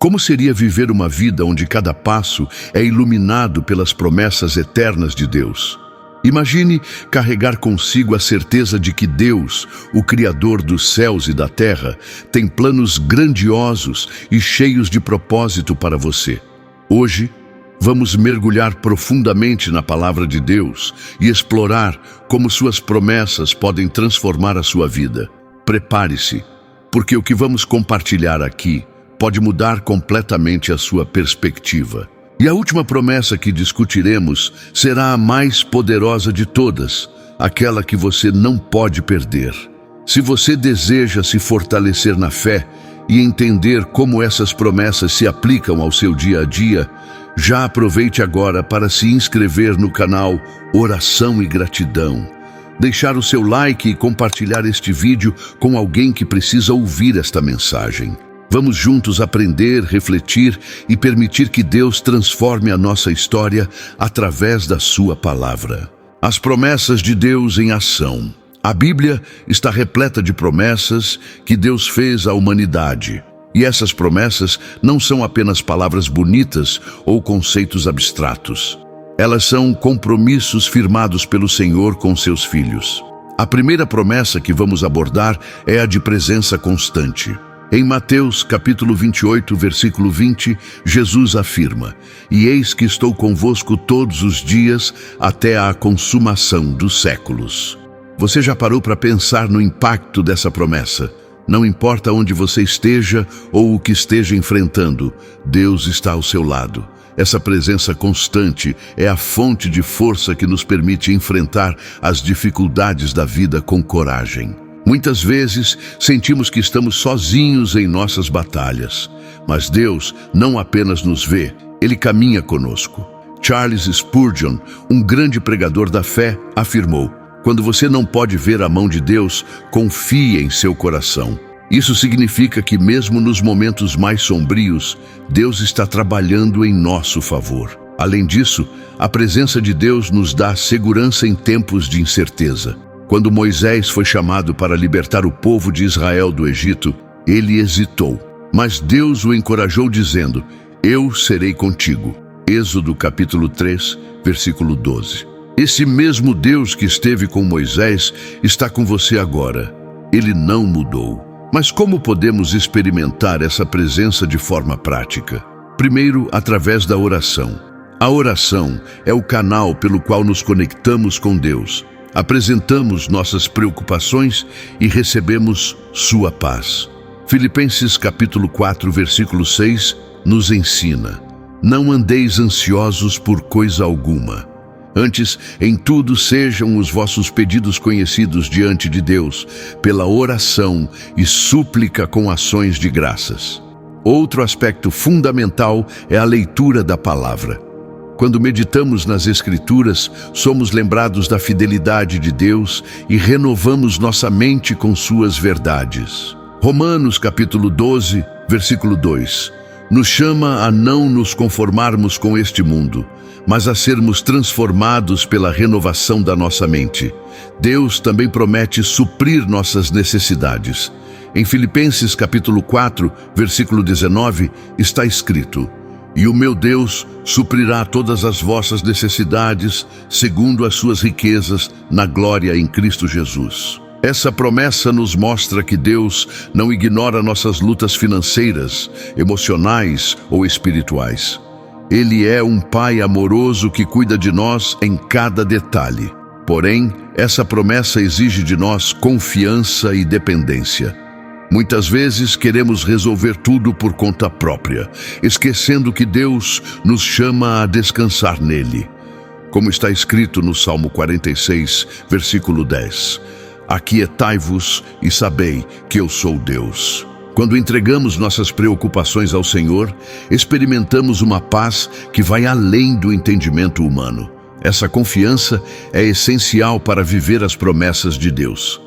Como seria viver uma vida onde cada passo é iluminado pelas promessas eternas de Deus? Imagine carregar consigo a certeza de que Deus, o Criador dos céus e da terra, tem planos grandiosos e cheios de propósito para você. Hoje, vamos mergulhar profundamente na palavra de Deus e explorar como suas promessas podem transformar a sua vida. Prepare-se, porque o que vamos compartilhar aqui pode mudar completamente a sua perspectiva. E a última promessa que discutiremos será a mais poderosa de todas, aquela que você não pode perder. Se você deseja se fortalecer na fé e entender como essas promessas se aplicam ao seu dia a dia, já aproveite agora para se inscrever no canal Oração e Gratidão, deixar o seu like e compartilhar este vídeo com alguém que precisa ouvir esta mensagem. Vamos juntos aprender, refletir e permitir que Deus transforme a nossa história através da sua palavra. As promessas de Deus em ação. A Bíblia está repleta de promessas que Deus fez à humanidade. E essas promessas não são apenas palavras bonitas ou conceitos abstratos. Elas são compromissos firmados pelo Senhor com seus filhos. A primeira promessa que vamos abordar é a de presença constante. Em Mateus capítulo 28, versículo 20, Jesus afirma: "E eis que estou convosco todos os dias até a consumação dos séculos." Você já parou para pensar no impacto dessa promessa? Não importa onde você esteja ou o que esteja enfrentando, Deus está ao seu lado. Essa presença constante é a fonte de força que nos permite enfrentar as dificuldades da vida com coragem. Muitas vezes sentimos que estamos sozinhos em nossas batalhas, mas Deus não apenas nos vê, Ele caminha conosco. Charles Spurgeon, um grande pregador da fé, afirmou: "Quando você não pode ver a mão de Deus, confie em seu coração." Isso significa que mesmo nos momentos mais sombrios, Deus está trabalhando em nosso favor. Além disso, a presença de Deus nos dá segurança em tempos de incerteza. Quando Moisés foi chamado para libertar o povo de Israel do Egito, ele hesitou. Mas Deus o encorajou dizendo: "Eu serei contigo." Êxodo capítulo 3, versículo 12. Esse mesmo Deus que esteve com Moisés está com você agora. Ele não mudou. Mas como podemos experimentar essa presença de forma prática? Primeiro, através da oração. A oração é o canal pelo qual nos conectamos com Deus. Apresentamos nossas preocupações e recebemos sua paz. Filipenses capítulo 4, versículo 6 nos ensina: "Não andeis ansiosos por coisa alguma. Antes, em tudo sejam os vossos pedidos conhecidos diante de Deus, pela oração e súplica com ações de graças." Outro aspecto fundamental é a leitura da palavra. Quando meditamos nas Escrituras, somos lembrados da fidelidade de Deus e renovamos nossa mente com suas verdades. Romanos capítulo 12, versículo 2, nos chama a não nos conformarmos com este mundo, mas a sermos transformados pela renovação da nossa mente. Deus também promete suprir nossas necessidades. Em Filipenses capítulo 4, versículo 19, está escrito: "E o meu Deus suprirá todas as vossas necessidades, segundo as suas riquezas, na glória em Cristo Jesus." Essa promessa nos mostra que Deus não ignora nossas lutas financeiras, emocionais ou espirituais. Ele é um Pai amoroso que cuida de nós em cada detalhe. Porém, essa promessa exige de nós confiança e dependência. Muitas vezes queremos resolver tudo por conta própria, esquecendo que Deus nos chama a descansar nele. Como está escrito no Salmo 46, versículo 10, "Aquietai-vos e sabei que eu sou Deus." Quando entregamos nossas preocupações ao Senhor, experimentamos uma paz que vai além do entendimento humano. Essa confiança é essencial para viver as promessas de Deus.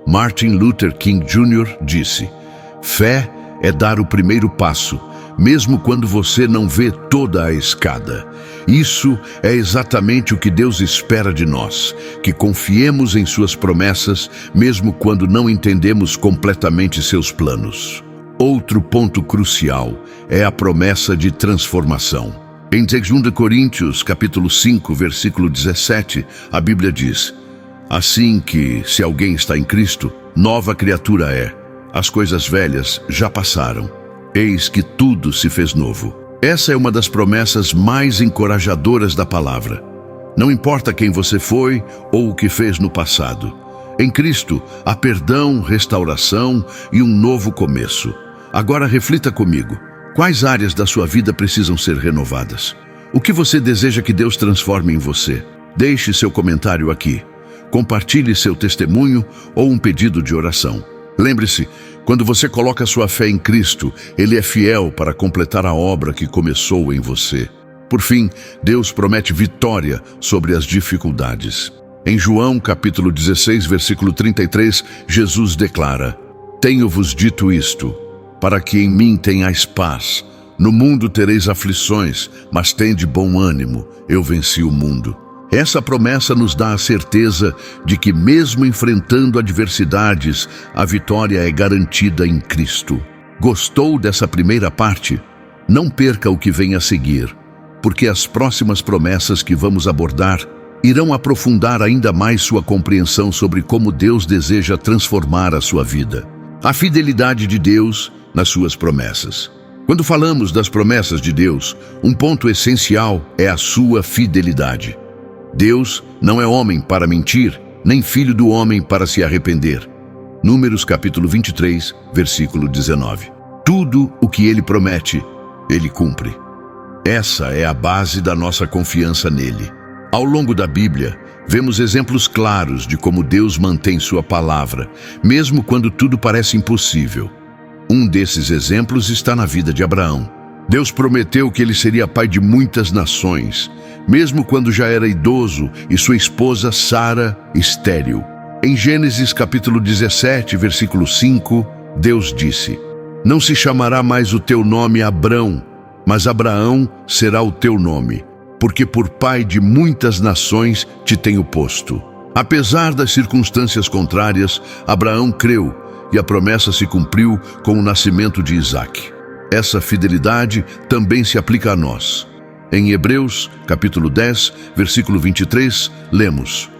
Martin Luther King Jr. disse: "Fé é dar o primeiro passo, mesmo quando você não vê toda a escada." Isso é exatamente o que Deus espera de nós, que confiemos em suas promessas, mesmo quando não entendemos completamente seus planos. Outro ponto crucial é a promessa de transformação. Em 2 Coríntios, capítulo 5, versículo 17, a Bíblia diz: assim que, se alguém está em Cristo, nova criatura é. As coisas velhas já passaram. Eis que tudo se fez novo. Essa é uma das promessas mais encorajadoras da palavra. Não importa quem você foi ou o que fez no passado. Em Cristo, há perdão, restauração e um novo começo. Agora reflita comigo. Quais áreas da sua vida precisam ser renovadas? O que você deseja que Deus transforme em você? Deixe seu comentário aqui. Compartilhe seu testemunho ou um pedido de oração. Lembre-se, quando você coloca sua fé em Cristo, Ele é fiel para completar a obra que começou em você. Por fim, Deus promete vitória sobre as dificuldades. Em João, capítulo 16, versículo 33, Jesus declara: tenho-vos dito isto, para que em mim tenhais paz. No mundo tereis aflições, mas tende bom ânimo, eu venci o mundo. Essa promessa nos dá a certeza de que, mesmo enfrentando adversidades, a vitória é garantida em Cristo. Gostou dessa primeira parte? Não perca o que vem a seguir, porque as próximas promessas que vamos abordar irão aprofundar ainda mais sua compreensão sobre como Deus deseja transformar a sua vida. A fidelidade de Deus nas suas promessas. Quando falamos das promessas de Deus, um ponto essencial é a sua fidelidade. Deus não é homem para mentir, nem filho do homem para se arrepender. Números capítulo 23, versículo 19. Tudo o que Ele promete, Ele cumpre. Essa é a base da nossa confiança nele. Ao longo da Bíblia, vemos exemplos claros de como Deus mantém sua palavra, mesmo quando tudo parece impossível. Um desses exemplos está na vida de Abraão. Deus prometeu que ele seria pai de muitas nações, mesmo quando já era idoso e sua esposa Sara estéril. Em Gênesis capítulo 17, versículo 5, Deus disse: não se chamará mais o teu nome Abrão, mas Abraão será o teu nome, porque por pai de muitas nações te tenho posto. Apesar das circunstâncias contrárias, Abraão creu e a promessa se cumpriu com o nascimento de Isaque. Essa fidelidade também se aplica a nós. Em Hebreus, capítulo 10, versículo 23, lemos: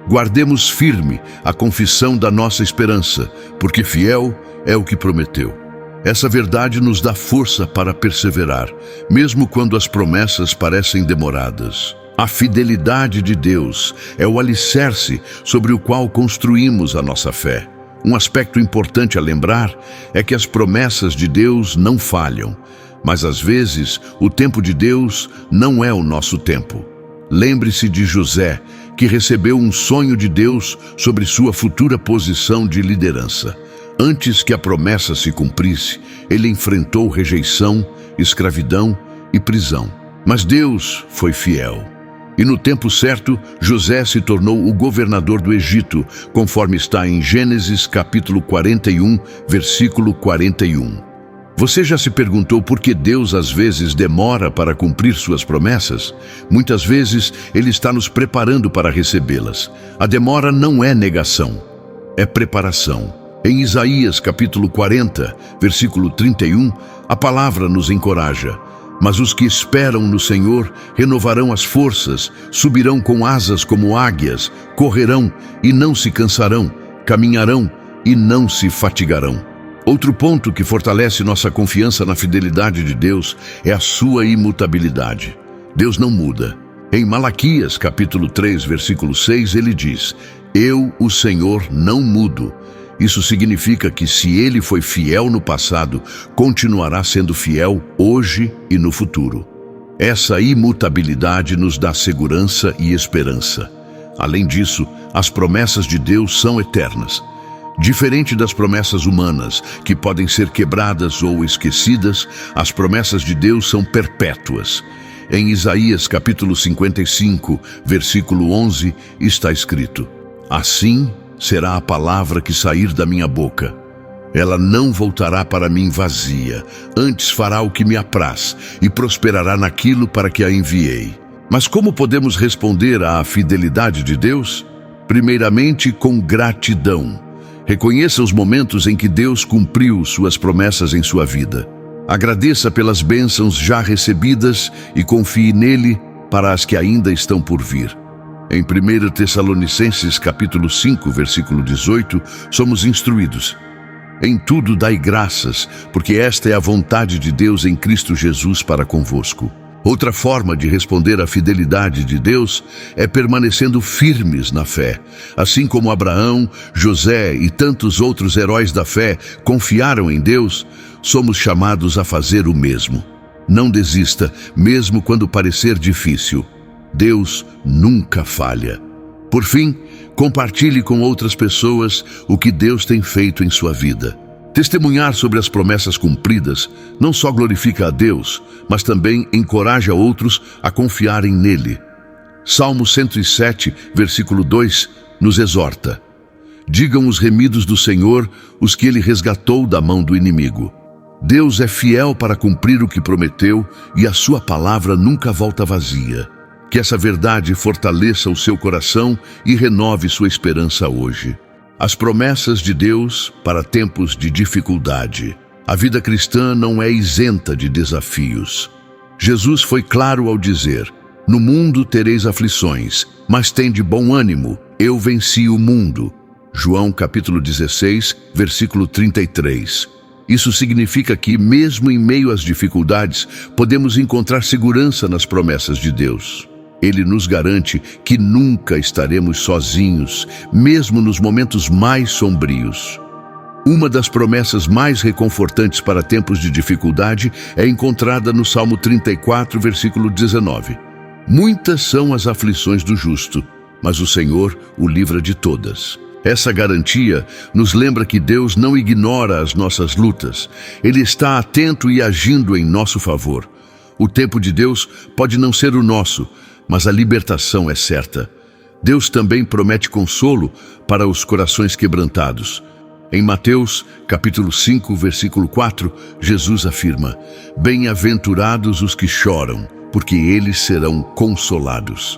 guardemos firme a confissão da nossa esperança, porque fiel é o que prometeu. Essa verdade nos dá força para perseverar, mesmo quando as promessas parecem demoradas. A fidelidade de Deus é o alicerce sobre o qual construímos a nossa fé. Um aspecto importante a lembrar é que as promessas de Deus não falham, mas às vezes o tempo de Deus não é o nosso tempo. Lembre-se de José, que recebeu um sonho de Deus sobre sua futura posição de liderança. Antes que a promessa se cumprisse, ele enfrentou rejeição, escravidão e prisão. Mas Deus foi fiel. E no tempo certo, José se tornou o governador do Egito, conforme está em Gênesis capítulo 41, versículo 41. Você já se perguntou por que Deus às vezes demora para cumprir suas promessas? Muitas vezes Ele está nos preparando para recebê-las. A demora não é negação, é preparação. Em Isaías capítulo 40, versículo 31, a palavra nos encoraja: mas os que esperam no Senhor renovarão as forças, subirão com asas como águias, correrão e não se cansarão, caminharão e não se fatigarão. Outro ponto que fortalece nossa confiança na fidelidade de Deus é a sua imutabilidade. Deus não muda. Em Malaquias capítulo 3, versículo 6, ele diz: eu, o Senhor, não mudo. Isso significa que se Ele foi fiel no passado, continuará sendo fiel hoje e no futuro. Essa imutabilidade nos dá segurança e esperança. Além disso, as promessas de Deus são eternas. Diferente das promessas humanas, que podem ser quebradas ou esquecidas, as promessas de Deus são perpétuas. Em Isaías capítulo 55, versículo 11, está escrito: assim será a palavra que sair da minha boca. Ela não voltará para mim vazia, antes fará o que me apraz e prosperará naquilo para que a enviei. Mas como podemos responder à fidelidade de Deus? Primeiramente, com gratidão. Reconheça os momentos em que Deus cumpriu suas promessas em sua vida. Agradeça pelas bênçãos já recebidas e confie nele para as que ainda estão por vir. Em 1 Tessalonicenses capítulo 5, versículo 18, somos instruídos: em tudo dai graças, porque esta é a vontade de Deus em Cristo Jesus para convosco. Outra forma de responder à fidelidade de Deus é permanecendo firmes na fé. Assim como Abraão, José e tantos outros heróis da fé confiaram em Deus, somos chamados a fazer o mesmo. Não desista, mesmo quando parecer difícil. Deus nunca falha. Por fim, compartilhe com outras pessoas o que Deus tem feito em sua vida. Testemunhar sobre as promessas cumpridas não só glorifica a Deus, mas também encoraja outros a confiarem nele. Salmo 107, versículo 2, nos exorta: digam os remidos do Senhor, os que ele resgatou da mão do inimigo. Deus é fiel para cumprir o que prometeu e a sua palavra nunca volta vazia. Que essa verdade fortaleça o seu coração e renove sua esperança hoje. As promessas de Deus para tempos de dificuldade. A vida cristã não é isenta de desafios. Jesus foi claro ao dizer: no mundo tereis aflições, mas tende bom ânimo, eu venci o mundo. João capítulo 16, versículo 33. Isso significa que, mesmo em meio às dificuldades, podemos encontrar segurança nas promessas de Deus. Ele nos garante que nunca estaremos sozinhos, mesmo nos momentos mais sombrios. Uma das promessas mais reconfortantes para tempos de dificuldade é encontrada no Salmo 34, versículo 19. Muitas são as aflições do justo, mas o Senhor o livra de todas. Essa garantia nos lembra que Deus não ignora as nossas lutas. Ele está atento e agindo em nosso favor. O tempo de Deus pode não ser o nosso, mas a libertação é certa. Deus também promete consolo para os corações quebrantados. Em Mateus, capítulo 5, versículo 4, Jesus afirma: bem-aventurados os que choram, porque eles serão consolados.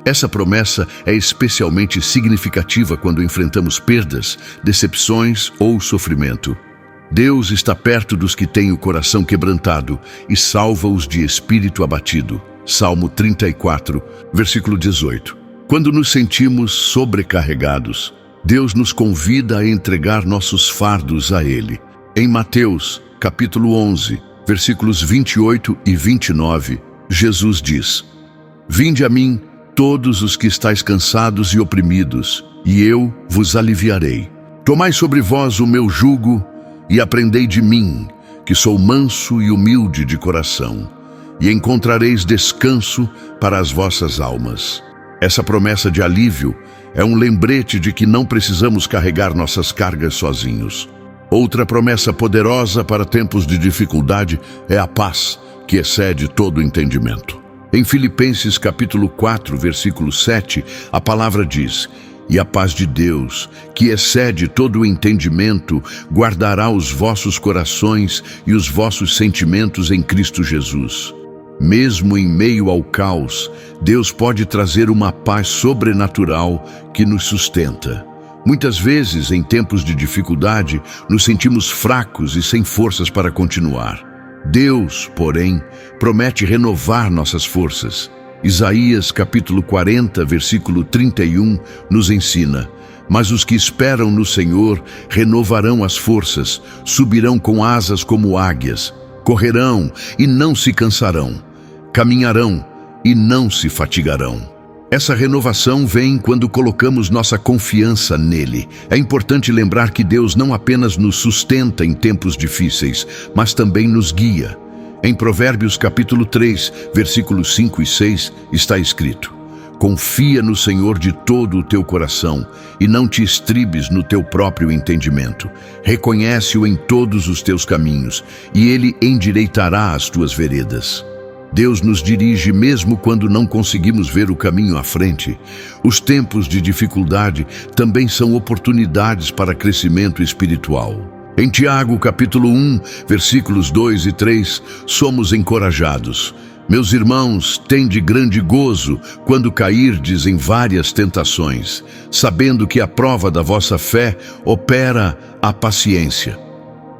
Essa promessa é especialmente significativa quando enfrentamos perdas, decepções ou sofrimento. Deus está perto dos que têm o coração quebrantado e salva-os de espírito abatido. Salmo 34, versículo 18. Quando nos sentimos sobrecarregados, Deus nos convida a entregar nossos fardos a Ele. Em Mateus, capítulo 11, versículos 28 e 29, Jesus diz: vinde a mim, todos os que estáis cansados e oprimidos, e eu vos aliviarei. Tomai sobre vós o meu jugo e aprendei de mim, que sou manso e humilde de coração, e encontrareis descanso para as vossas almas. Essa promessa de alívio é um lembrete de que não precisamos carregar nossas cargas sozinhos. Outra promessa poderosa para tempos de dificuldade é a paz, que excede todo o entendimento. Em Filipenses capítulo 4, versículo 7, a palavra diz: e a paz de Deus, que excede todo o entendimento, guardará os vossos corações e os vossos sentimentos em Cristo Jesus. Mesmo em meio ao caos, Deus pode trazer uma paz sobrenatural que nos sustenta. Muitas vezes, em tempos de dificuldade, nos sentimos fracos e sem forças para continuar. Deus, porém, promete renovar nossas forças. Isaías capítulo 40, versículo 31, nos ensina: mas os que esperam no Senhor renovarão as forças, subirão com asas como águias, correrão e não se cansarão, caminharão e não se fatigarão. Essa renovação vem quando colocamos nossa confiança nele. É importante lembrar que Deus não apenas nos sustenta em tempos difíceis, mas também nos guia. Em Provérbios capítulo 3, versículos 5 e 6, está escrito: confia no Senhor de todo o teu coração e não te estribes no teu próprio entendimento. Reconhece-o em todos os teus caminhos e ele endireitará as tuas veredas. Deus nos dirige mesmo quando não conseguimos ver o caminho à frente. Os tempos de dificuldade também são oportunidades para crescimento espiritual. Em Tiago, capítulo 1, versículos 2 e 3, somos encorajados: Meus irmãos, tende grande gozo quando cairdes em várias tentações, sabendo que a prova da vossa fé opera a paciência.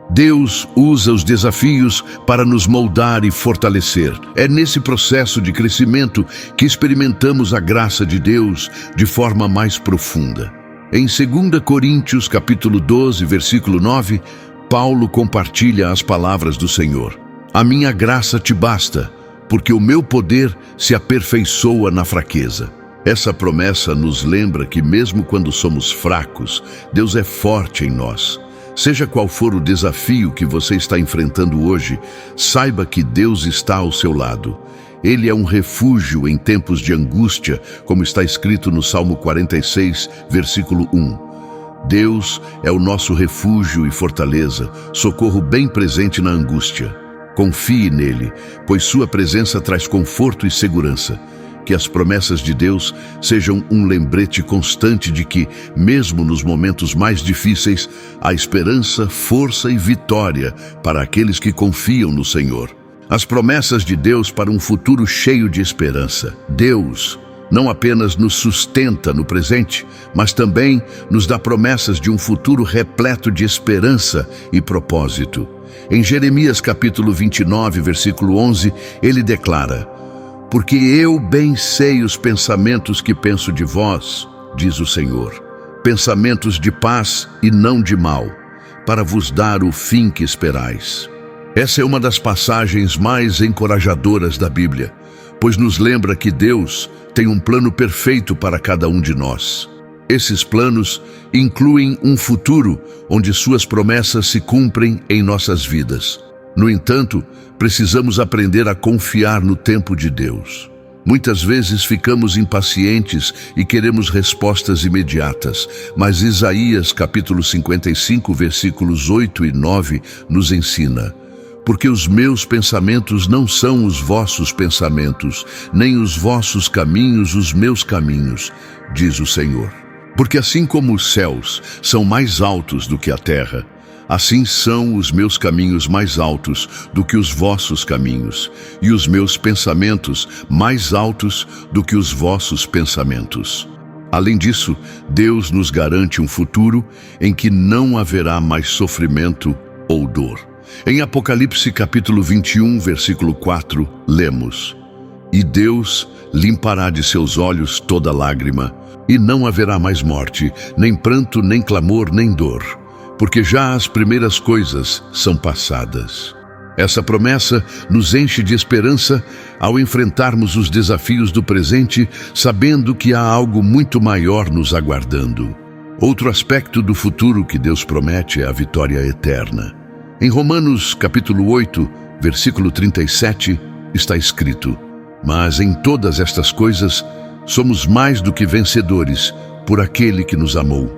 Deus usa os desafios para nos moldar e fortalecer. É nesse processo de crescimento que experimentamos a graça de Deus de forma mais profunda. Em 2 Coríntios, capítulo 12, versículo 9, Paulo compartilha as palavras do Senhor. A minha graça te basta, porque o meu poder se aperfeiçoa na fraqueza. Essa promessa nos lembra que mesmo quando somos fracos, Deus é forte em nós. Seja qual for o desafio que você está enfrentando hoje, saiba que Deus está ao seu lado. Ele é um refúgio em tempos de angústia, como está escrito no Salmo 46, versículo 1. Deus é o nosso refúgio e fortaleza, socorro bem presente na angústia. Confie nele, pois sua presença traz conforto e segurança. Que as promessas de Deus sejam um lembrete constante de que, mesmo nos momentos mais difíceis, há esperança, força e vitória para aqueles que confiam no Senhor. As promessas de Deus para um futuro cheio de esperança. Deus não apenas nos sustenta no presente, mas também nos dá promessas de um futuro repleto de esperança e propósito. Em Jeremias capítulo 29, versículo 11, ele declara: porque eu bem sei os pensamentos que penso de vós, diz o Senhor, pensamentos de paz e não de mal, para vos dar o fim que esperais. Essa é uma das passagens mais encorajadoras da Bíblia, pois nos lembra que Deus tem um plano perfeito para cada um de nós. Esses planos incluem um futuro onde suas promessas se cumprem em nossas vidas. No entanto, precisamos aprender a confiar no tempo de Deus. Muitas vezes ficamos impacientes e queremos respostas imediatas, mas Isaías capítulo 55, versículos 8 e 9 nos ensina: porque os meus pensamentos não são os vossos pensamentos, nem os vossos caminhos os meus caminhos, diz o Senhor. Porque assim como os céus são mais altos do que a terra, assim são os meus caminhos mais altos do que os vossos caminhos, e os meus pensamentos mais altos do que os vossos pensamentos. Além disso, Deus nos garante um futuro em que não haverá mais sofrimento ou dor. Em Apocalipse capítulo 21, versículo 4, lemos: e Deus limpará de seus olhos toda lágrima, e não haverá mais morte, nem pranto, nem clamor, nem dor, porque já as primeiras coisas são passadas. Essa promessa nos enche de esperança ao enfrentarmos os desafios do presente, sabendo que há algo muito maior nos aguardando. Outro aspecto do futuro que Deus promete é a vitória eterna. Em Romanos capítulo 8, versículo 37, está escrito: mas em todas estas coisas somos mais do que vencedores por aquele que nos amou.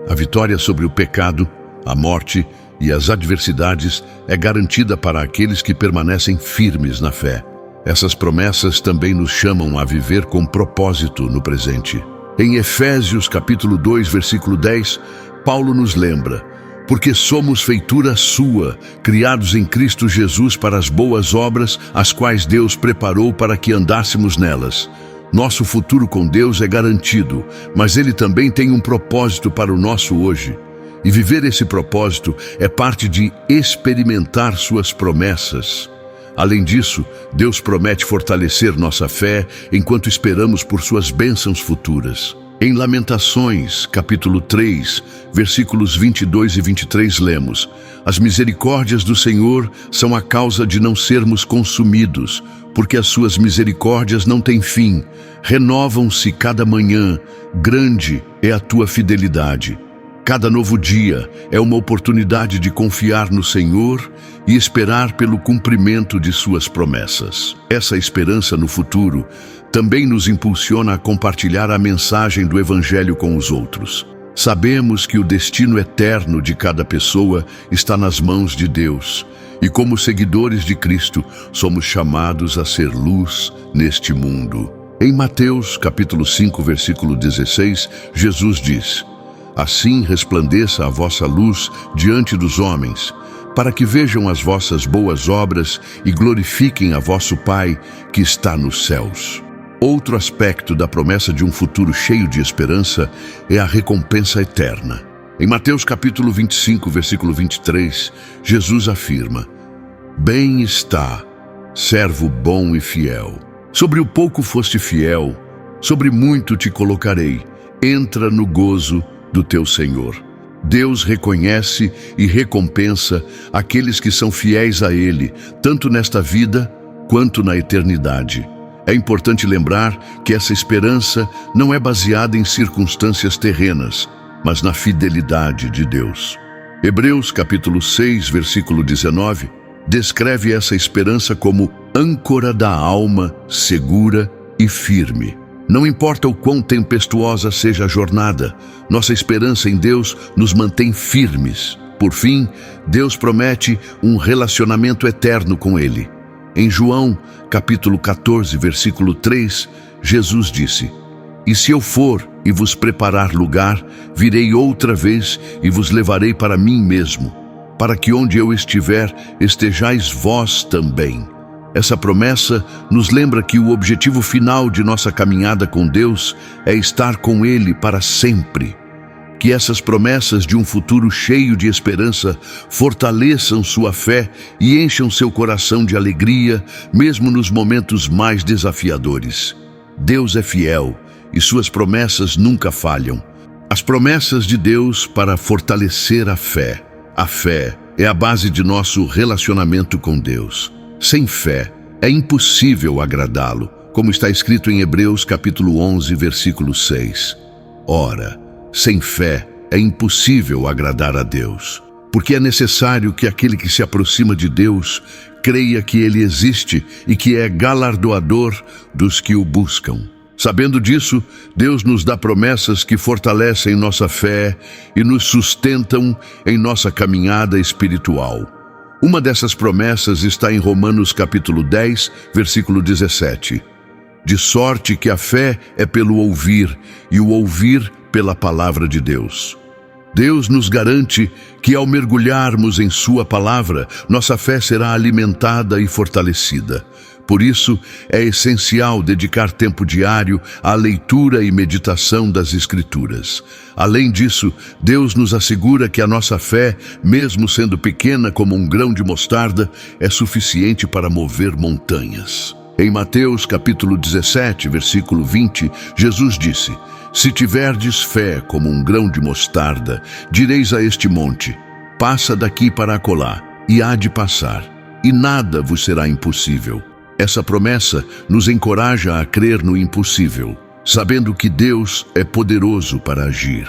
A vitória sobre o pecado, a morte e as adversidades é garantida para aqueles que permanecem firmes na fé. Essas promessas também nos chamam a viver com propósito no presente. Em Efésios capítulo 2, versículo 10, Paulo nos lembra: porque somos feitura sua, criados em Cristo Jesus para as boas obras, as quais Deus preparou para que andássemos nelas. Nosso futuro com Deus é garantido, mas Ele também tem um propósito para o nosso hoje. E viver esse propósito é parte de experimentar suas promessas. Além disso, Deus promete fortalecer nossa fé enquanto esperamos por suas bênçãos futuras. Em Lamentações, capítulo 3, versículos 22 e 23, lemos: as misericórdias do Senhor são a causa de não sermos consumidos, porque as suas misericórdias não têm fim, renovam-se cada manhã, grande é a tua fidelidade. Cada novo dia é uma oportunidade de confiar no Senhor e esperar pelo cumprimento de suas promessas. Essa esperança no futuro também nos impulsiona a compartilhar a mensagem do Evangelho com os outros. Sabemos que o destino eterno de cada pessoa está nas mãos de Deus, e como seguidores de Cristo, somos chamados a ser luz neste mundo. Em Mateus, capítulo 5, versículo 16, Jesus diz: assim resplandeça a vossa luz diante dos homens, para que vejam as vossas boas obras e glorifiquem a vosso Pai que está nos céus. Outro aspecto da promessa de um futuro cheio de esperança é a recompensa eterna. Em Mateus capítulo 25, versículo 23, Jesus afirma: Bem está, servo bom e fiel. Sobre o pouco foste fiel, sobre muito te colocarei. Entra no gozo do teu Senhor. Deus reconhece e recompensa aqueles que são fiéis a Ele, tanto nesta vida quanto na eternidade. É importante lembrar que essa esperança não é baseada em circunstâncias terrenas, mas na fidelidade de Deus. Hebreus capítulo 6, versículo 19, descreve essa esperança como âncora da alma, segura e firme. Não importa o quão tempestuosa seja a jornada, nossa esperança em Deus nos mantém firmes. Por fim, Deus promete um relacionamento eterno com Ele. Em João, capítulo 14, versículo 3, Jesus disse: E se eu for e vos preparar lugar, virei outra vez e vos levarei para mim mesmo, para que onde eu estiver, estejais vós também. Essa promessa nos lembra que o objetivo final de nossa caminhada com Deus é estar com Ele para sempre. Que essas promessas de um futuro cheio de esperança fortaleçam sua fé e encham seu coração de alegria, mesmo nos momentos mais desafiadores. Deus é fiel e suas promessas nunca falham. As promessas de Deus para fortalecer a fé. A fé é a base de nosso relacionamento com Deus. Sem fé, é impossível agradá-lo, como está escrito em Hebreus capítulo 11, versículo 6. Ora, sem fé é impossível agradar a Deus, porque é necessário que aquele que se aproxima de Deus creia que Ele existe e que é galardoador dos que o buscam. Sabendo disso, Deus nos dá promessas que fortalecem nossa fé e nos sustentam em nossa caminhada espiritual. Uma dessas promessas está em Romanos capítulo 10, versículo 17. De sorte que a fé é pelo ouvir, e o ouvir pela palavra de Deus. Deus nos garante que ao mergulharmos em sua palavra, nossa fé será alimentada e fortalecida. Por isso, é essencial dedicar tempo diário à leitura e meditação das Escrituras. Além disso, Deus nos assegura que a nossa fé, mesmo sendo pequena como um grão de mostarda, é suficiente para mover montanhas. Em Mateus capítulo 17, versículo 20, Jesus disse: Se tiverdes fé como um grão de mostarda, direis a este monte: Passa daqui para acolá, e há de passar, e nada vos será impossível. Essa promessa nos encoraja a crer no impossível, sabendo que Deus é poderoso para agir.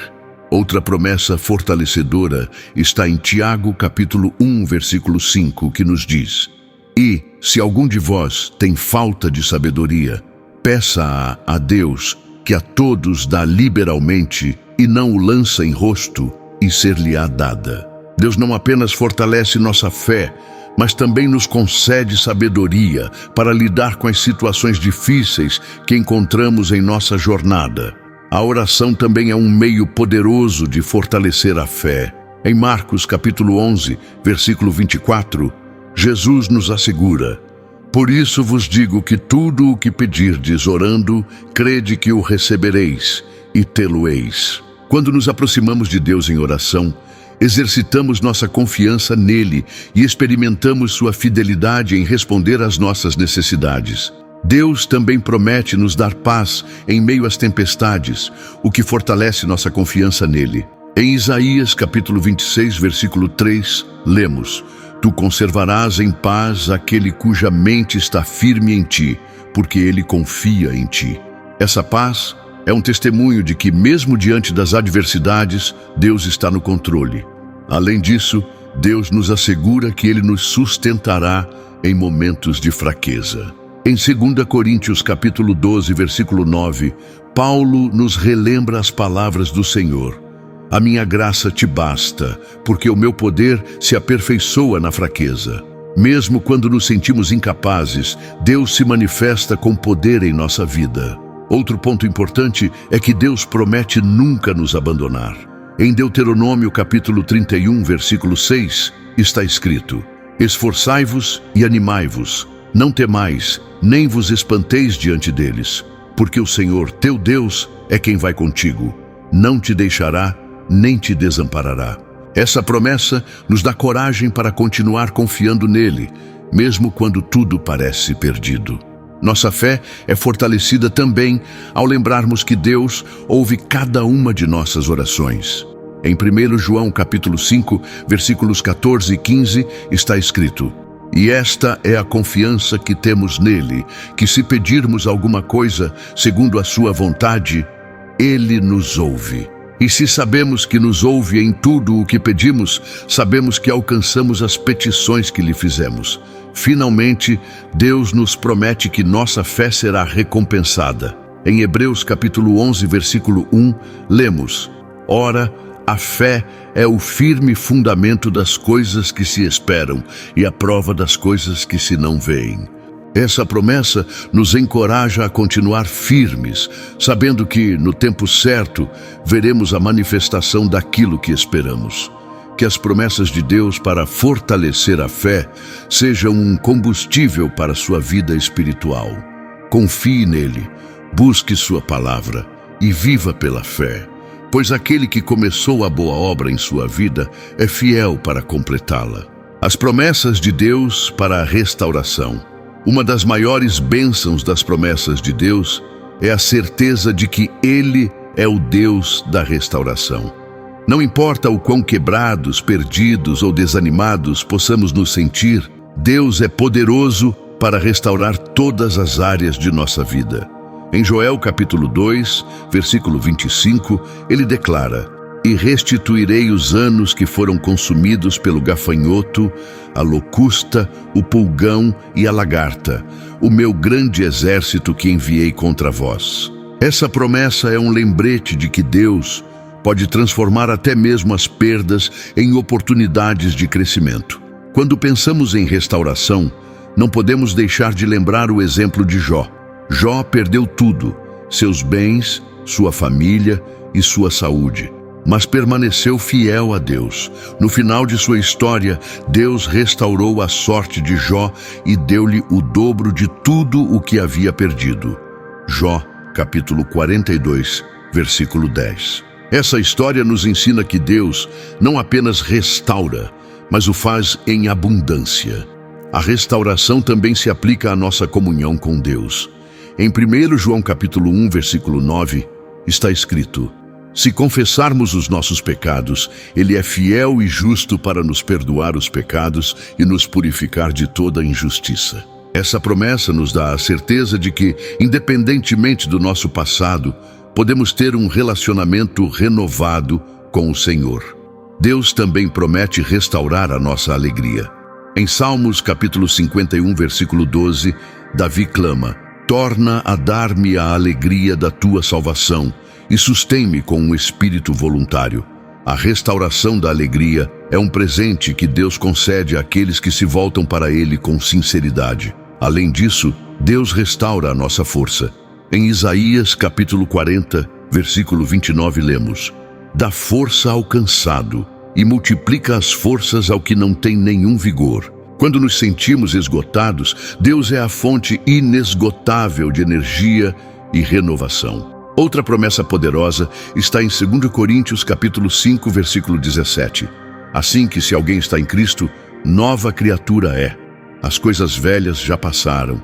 Outra promessa fortalecedora está em Tiago, capítulo 1, versículo 5, que nos diz: E, se algum de vós tem falta de sabedoria, peça-a a Deus, que a todos dá liberalmente, e não o lança em rosto, e ser-lhe-á dada. Deus não apenas fortalece nossa fé, mas também nos concede sabedoria para lidar com as situações difíceis que encontramos em nossa jornada. A oração também é um meio poderoso de fortalecer a fé. Em Marcos capítulo 11, versículo 24, Jesus nos assegura: Por isso vos digo que tudo o que pedirdes orando, crede que o recebereis e tê-lo-eis. Quando nos aproximamos de Deus em oração, exercitamos nossa confiança nele e experimentamos sua fidelidade em responder às nossas necessidades. Deus também promete nos dar paz em meio às tempestades, o que fortalece nossa confiança nele. Em Isaías capítulo 26, versículo 3, lemos: Tu conservarás em paz aquele cuja mente está firme em ti, porque ele confia em ti. Essa paz é um testemunho de que, mesmo diante das adversidades, Deus está no controle. Além disso, Deus nos assegura que Ele nos sustentará em momentos de fraqueza. Em 2 Coríntios capítulo 12, versículo 9, Paulo nos relembra as palavras do Senhor: A minha graça te basta, porque o meu poder se aperfeiçoa na fraqueza. Mesmo quando nos sentimos incapazes, Deus se manifesta com poder em nossa vida. Outro ponto importante é que Deus promete nunca nos abandonar. Em Deuteronômio capítulo 31, versículo 6, está escrito: esforçai-vos e animai-vos, não temais, nem vos espanteis diante deles, porque o Senhor teu Deus é quem vai contigo, não te deixará, nem te desamparará. Essa promessa nos dá coragem para continuar confiando nele, mesmo quando tudo parece perdido. Nossa fé é fortalecida também ao lembrarmos que Deus ouve cada uma de nossas orações. Em 1 João capítulo 5, versículos 14 e 15, está escrito: e esta é a confiança que temos nele, que se pedirmos alguma coisa segundo a sua vontade, ele nos ouve. E se sabemos que nos ouve em tudo o que pedimos, sabemos que alcançamos as petições que lhe fizemos. Finalmente, Deus nos promete que nossa fé será recompensada. Em Hebreus capítulo 11, versículo 1, lemos: ora, a fé é o firme fundamento das coisas que se esperam e a prova das coisas que se não veem. Essa promessa nos encoraja a continuar firmes, sabendo que, no tempo certo, veremos a manifestação daquilo que esperamos. Que as promessas de Deus para fortalecer a fé sejam um combustível para a sua vida espiritual. Confie nele, busque sua palavra e viva pela fé, pois aquele que começou a boa obra em sua vida é fiel para completá-la. As promessas de Deus para a restauração. Uma das maiores bênçãos das promessas de Deus é a certeza de que Ele é o Deus da restauração. Não importa o quão quebrados, perdidos ou desanimados possamos nos sentir, Deus é poderoso para restaurar todas as áreas de nossa vida. Em Joel capítulo 2, versículo 25, ele declara: e restituirei os anos que foram consumidos pelo gafanhoto, a locusta, o pulgão e a lagarta, o meu grande exército que enviei contra vós. Essa promessa é um lembrete de que Deus pode transformar até mesmo as perdas em oportunidades de crescimento. Quando pensamos em restauração, não podemos deixar de lembrar o exemplo de Jó. Jó perdeu tudo, seus bens, sua família e sua saúde, mas permaneceu fiel a Deus. No final de sua história, Deus restaurou a sorte de Jó e deu-lhe o dobro de tudo o que havia perdido. Jó, capítulo 42, versículo 10. Essa história nos ensina que Deus não apenas restaura, mas o faz em abundância. A restauração também se aplica à nossa comunhão com Deus. Em 1 João capítulo 1, versículo 9, está escrito: se confessarmos os nossos pecados, Ele é fiel e justo para nos perdoar os pecados e nos purificar de toda injustiça. Essa promessa nos dá a certeza de que, independentemente do nosso passado, podemos ter um relacionamento renovado com o Senhor. Deus também promete restaurar a nossa alegria. Em Salmos capítulo 51, versículo 12, Davi clama: torna a dar-me a alegria da tua salvação e sustém-me com um espírito voluntário. A restauração da alegria é um presente que Deus concede àqueles que se voltam para Ele com sinceridade. Além disso, Deus restaura a nossa força. Em Isaías capítulo 40, versículo 29, lemos: dá força ao cansado e multiplica as forças ao que não tem nenhum vigor. Quando nos sentimos esgotados, Deus é a fonte inesgotável de energia e renovação. Outra promessa poderosa está em 2 Coríntios capítulo 5, versículo 17. Assim que se alguém está em Cristo, nova criatura é. As coisas velhas já passaram,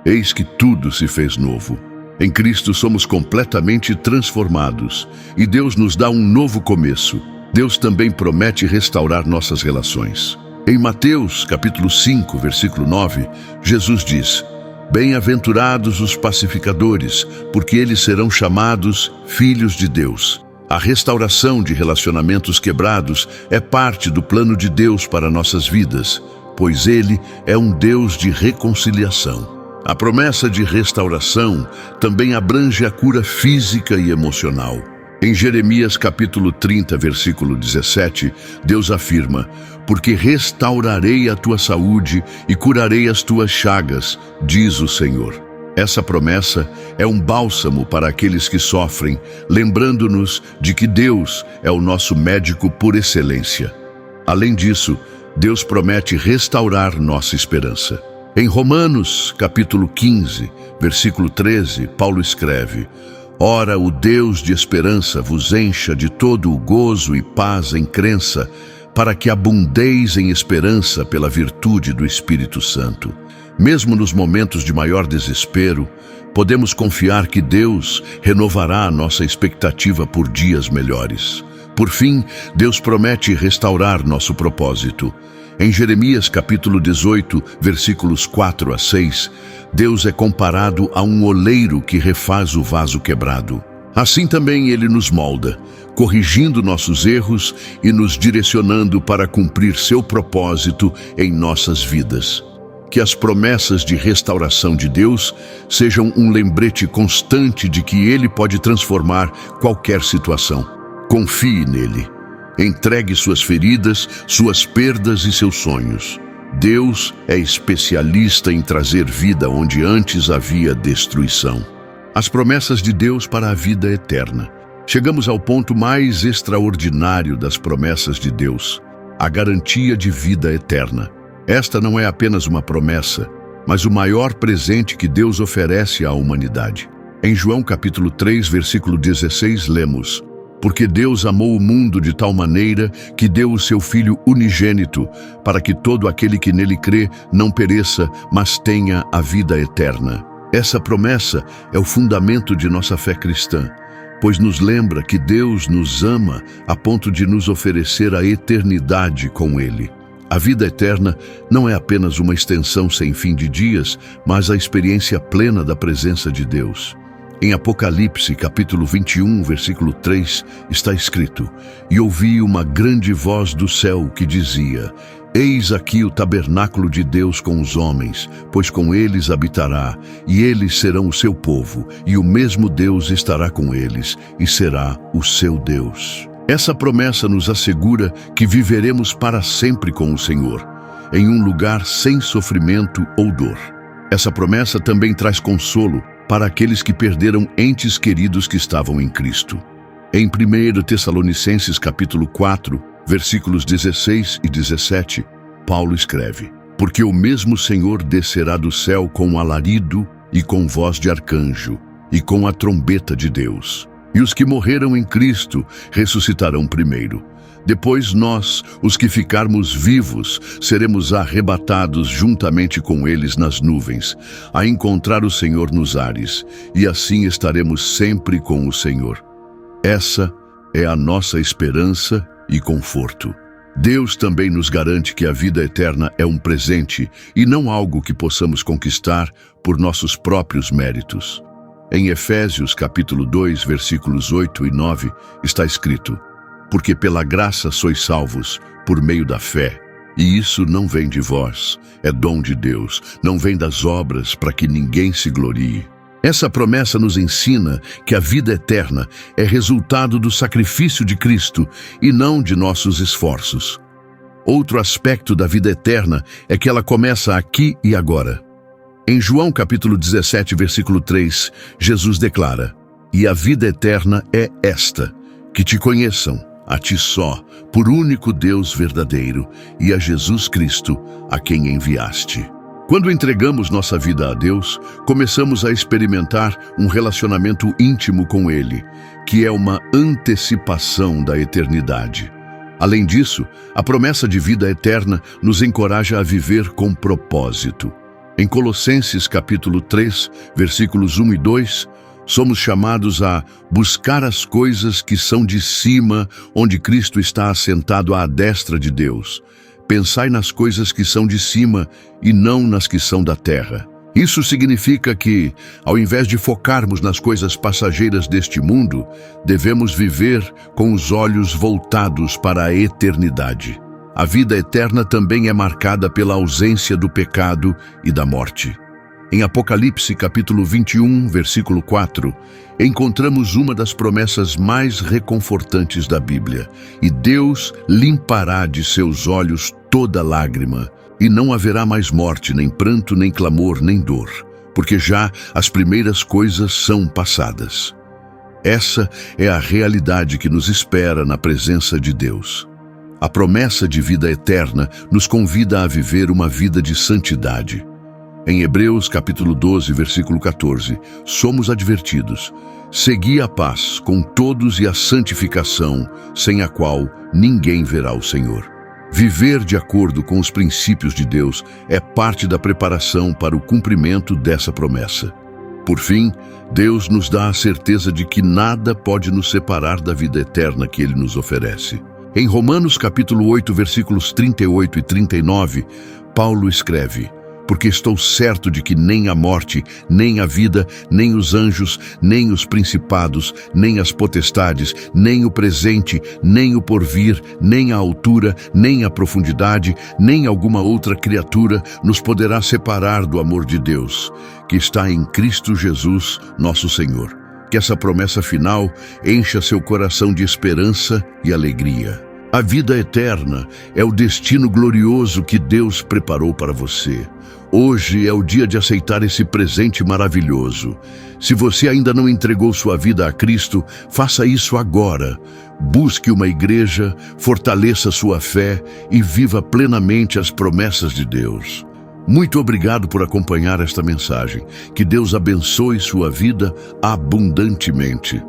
eis que tudo se fez novo. Em Cristo somos completamente transformados e Deus nos dá um novo começo. Deus também promete restaurar nossas relações. Em Mateus capítulo 5, versículo 9, Jesus diz: bem-aventurados os pacificadores, porque eles serão chamados filhos de Deus. A restauração de relacionamentos quebrados é parte do plano de Deus para nossas vidas, pois Ele é um Deus de reconciliação. A promessa de restauração também abrange a cura física e emocional. Em Jeremias capítulo 30, versículo 17, Deus afirma: porque restaurarei a tua saúde e curarei as tuas chagas, diz o Senhor. Essa promessa é um bálsamo para aqueles que sofrem, lembrando-nos de que Deus é o nosso médico por excelência. Além disso, Deus promete restaurar nossa esperança. Em Romanos, capítulo 15, versículo 13, Paulo escreve: Ora, o Deus de esperança vos encha de todo o gozo e paz em crença, para que abundeis em esperança pela virtude do Espírito Santo. Mesmo nos momentos de maior desespero, podemos confiar que Deus renovará a nossa expectativa por dias melhores. Por fim, Deus promete restaurar nosso propósito. Em Jeremias capítulo 18, versículos 4 a 6, Deus é comparado a um oleiro que refaz o vaso quebrado. Assim também Ele nos molda, corrigindo nossos erros e nos direcionando para cumprir seu propósito em nossas vidas. Que as promessas de restauração de Deus sejam um lembrete constante de que Ele pode transformar qualquer situação. Confie nele. Entregue suas feridas, suas perdas e seus sonhos. Deus é especialista em trazer vida onde antes havia destruição. As promessas de Deus para a vida eterna. Chegamos ao ponto mais extraordinário das promessas de Deus, a garantia de vida eterna. Esta não é apenas uma promessa, mas o maior presente que Deus oferece à humanidade. Em João capítulo 3, versículo 16, lemos: Porque Deus amou o mundo de tal maneira que deu o seu Filho unigênito, para que todo aquele que nele crê não pereça, mas tenha a vida eterna. Essa promessa é o fundamento de nossa fé cristã, pois nos lembra que Deus nos ama a ponto de nos oferecer a eternidade com Ele. A vida eterna não é apenas uma extensão sem fim de dias, mas a experiência plena da presença de Deus. Em Apocalipse, capítulo 21, versículo 3, está escrito: E ouvi uma grande voz do céu que dizia: Eis aqui o tabernáculo de Deus com os homens, pois com eles habitará, e eles serão o seu povo, e o mesmo Deus estará com eles, e será o seu Deus. Essa promessa nos assegura que viveremos para sempre com o Senhor, em um lugar sem sofrimento ou dor. Essa promessa também traz consolo para aqueles que perderam entes queridos que estavam em Cristo. Em 1 Tessalonicenses capítulo 4, versículos 16 e 17, Paulo escreve: Porque o mesmo Senhor descerá do céu com alarido e com voz de arcanjo e com a trombeta de Deus. E os que morreram em Cristo ressuscitarão primeiro. Depois nós, os que ficarmos vivos, seremos arrebatados juntamente com eles nas nuvens, a encontrar o Senhor nos ares, e assim estaremos sempre com o Senhor. Essa é a nossa esperança e conforto. Deus também nos garante que a vida eterna é um presente e não algo que possamos conquistar por nossos próprios méritos. Em Efésios capítulo 2, versículos 8 e 9, está escrito: Porque pela graça sois salvos, por meio da fé. E isso não vem de vós, é dom de Deus, não vem das obras para que ninguém se glorie. Essa promessa nos ensina que a vida eterna é resultado do sacrifício de Cristo e não de nossos esforços. Outro aspecto da vida eterna é que ela começa aqui e agora. Em João capítulo 17, versículo 3, Jesus declara: E a vida eterna é esta, que te conheçam, a ti só, por único Deus verdadeiro, e a Jesus Cristo, a quem enviaste. Quando entregamos nossa vida a Deus, começamos a experimentar um relacionamento íntimo com Ele, que é uma antecipação da eternidade. Além disso, a promessa de vida eterna nos encoraja a viver com propósito. Em Colossenses capítulo 3, versículos 1 e 2, somos chamados a buscar as coisas que são de cima, onde Cristo está assentado à destra de Deus. Pensai nas coisas que são de cima e não nas que são da terra. Isso significa que, ao invés de focarmos nas coisas passageiras deste mundo, devemos viver com os olhos voltados para a eternidade. A vida eterna também é marcada pela ausência do pecado e da morte. Em Apocalipse capítulo 21, versículo 4, encontramos uma das promessas mais reconfortantes da Bíblia: E Deus limpará de seus olhos toda lágrima, e não haverá mais morte, nem pranto, nem clamor, nem dor, porque já as primeiras coisas são passadas. Essa é a realidade que nos espera na presença de Deus. A promessa de vida eterna nos convida a viver uma vida de santidade. Em Hebreus capítulo 12, versículo 14, somos advertidos: segui a paz com todos e a santificação, sem a qual ninguém verá o Senhor. Viver de acordo com os princípios de Deus é parte da preparação para o cumprimento dessa promessa. Por fim, Deus nos dá a certeza de que nada pode nos separar da vida eterna que Ele nos oferece. Em Romanos capítulo 8, versículos 38 e 39, Paulo escreve: porque estou certo de que nem a morte, nem a vida, nem os anjos, nem os principados, nem as potestades, nem o presente, nem o porvir, nem a altura, nem a profundidade, nem alguma outra criatura nos poderá separar do amor de Deus, que está em Cristo Jesus, nosso Senhor. Que essa promessa final encha seu coração de esperança e alegria. A vida eterna é o destino glorioso que Deus preparou para você. Hoje é o dia de aceitar esse presente maravilhoso. Se você ainda não entregou sua vida a Cristo, faça isso agora. Busque uma igreja, fortaleça sua fé e viva plenamente as promessas de Deus. Muito obrigado por acompanhar esta mensagem. Que Deus abençoe sua vida abundantemente.